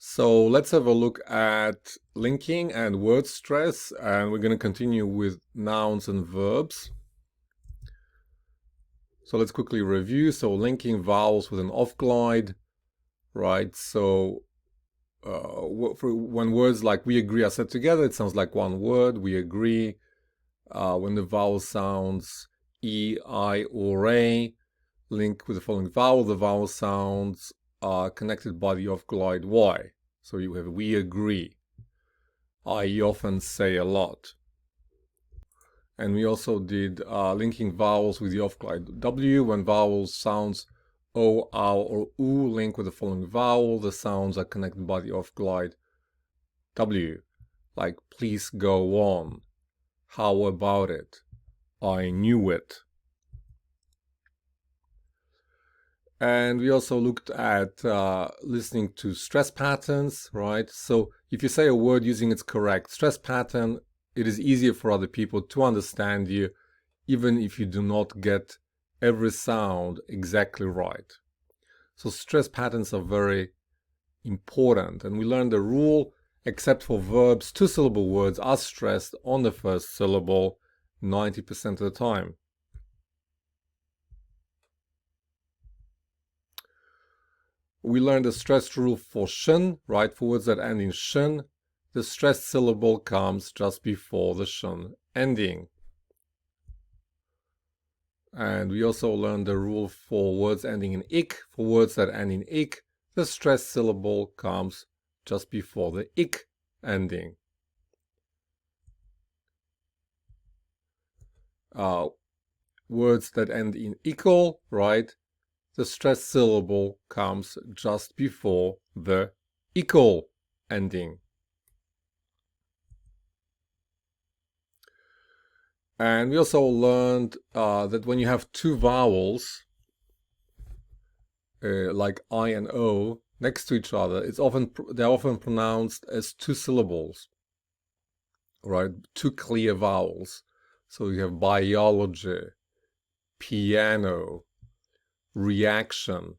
So let's have a look at linking and word stress, and we're going to continue with nouns and verbs. So let's quickly review. So linking vowels with an off glide, right? So when words like we agree are said together, it sounds like one word, we agree. When the vowel sounds E, I, or A, link with the following vowel, the vowel sounds are connected by the off glide Y. So you have we agree. I often say a lot. And we also did linking vowels with the off glide W. When vowels sounds O, ow, or oo link with the following vowel, the sounds are connected by the off glide W. Like please go on. How about it? I knew it. And we also looked at listening to stress patterns, right? So if you say a word using its correct stress pattern, it is easier for other people to understand you, even if you do not get every sound exactly right. So stress patterns are very important. And we learned the rule, except for verbs, two-syllable words are stressed on the first syllable 90% of the time. We learned the stressed rule for shin, right? For words that end in shin, the stressed syllable comes just before the shin ending. And we also learned the rule for words ending in ik. For words that end in ik, the stressed syllable comes just before the ik ending. Words that end in ikkel, right? The stressed syllable comes just before the ikkel ending. And we also learned that when you have two vowels, like I and O, next to each other, they're often pronounced as two syllables, right? Two clear vowels. So you have biology, piano, reaction.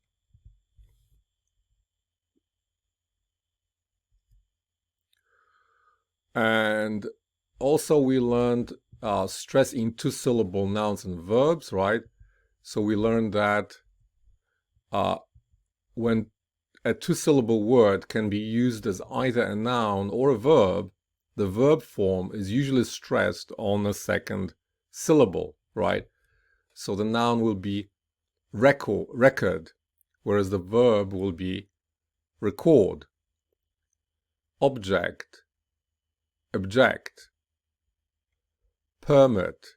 And also we learned stress in two-syllable nouns and verbs, right? So we learned that when a two-syllable word can be used as either a noun or a verb, the verb form is usually stressed on the second syllable, right? So the noun will be record, whereas the verb will be record. Object, object. Permit,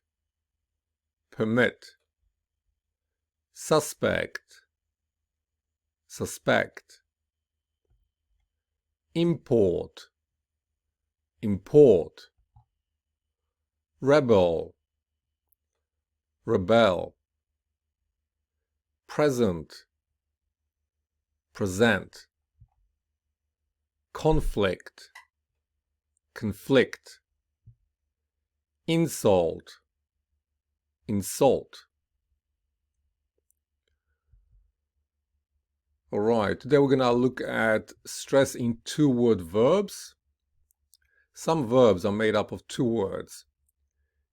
permit. Suspect, suspect. Import, import. Rebel, rebel. Present, present. Conflict, conflict. Insult, insult. All right, today we're gonna look at stress in two-word verbs. Some verbs are made up of two words.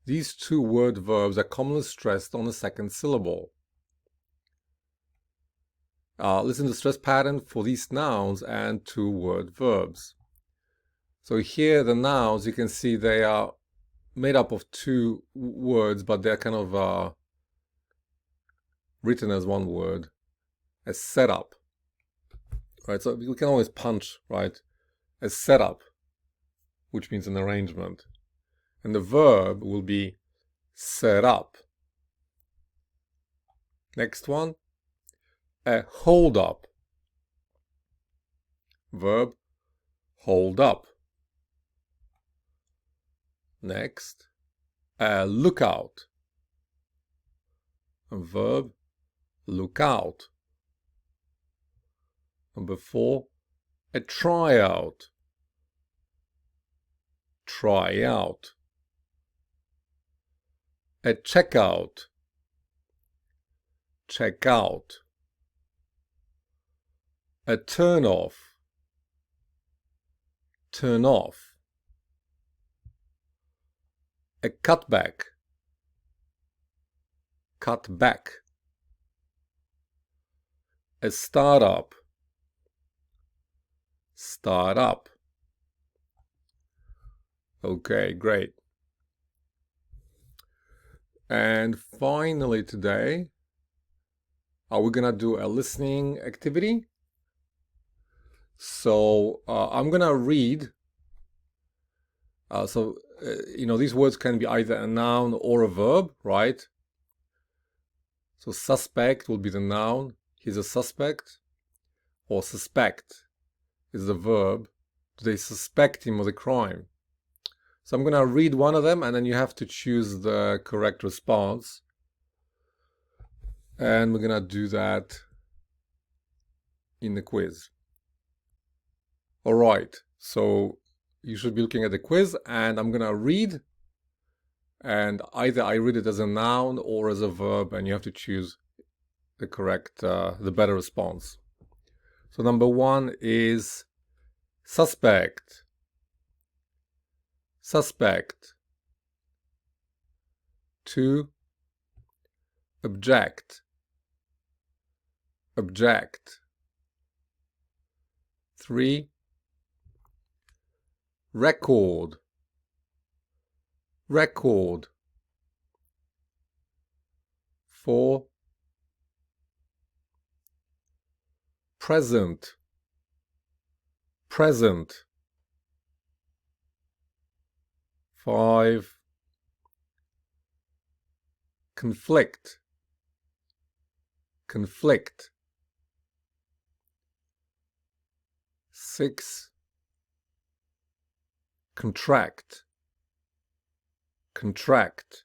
These two-word verbs are commonly stressed on the second syllable. Listen to the stress pattern for these nouns and two-word verbs. So here the nouns, you can see they are made up of two words, but they're kind of written as one word, as setup. Right, so we can always punch, right, as setup, which means an arrangement. And the verb will be set up. Next one, a hold up. Verb, hold up. Next, a lookout. Verb, look out. Number 4, a tryout. Try out. A checkout. Check out. A turn off. turn off. A cutback, cut back. A startup, start up. Okay, great. And finally today, we're gonna do a listening activity. So I'm gonna read. These words can be either a noun or a verb, right? So suspect will be the noun. He's a suspect. Or suspect is the verb. Do they suspect him of a crime? So I'm gonna read one of them and then you have to choose the correct response. And we're gonna do that in the quiz. All right, so you should be looking at the quiz and I'm gonna read, and either I read it as a noun or as a verb, and you have to choose the correct, the better response. So number 1 is suspect, suspect. 2, object, object. 3, record, record. 4, present, present. 5, conflict, conflict. 6, contract, contract.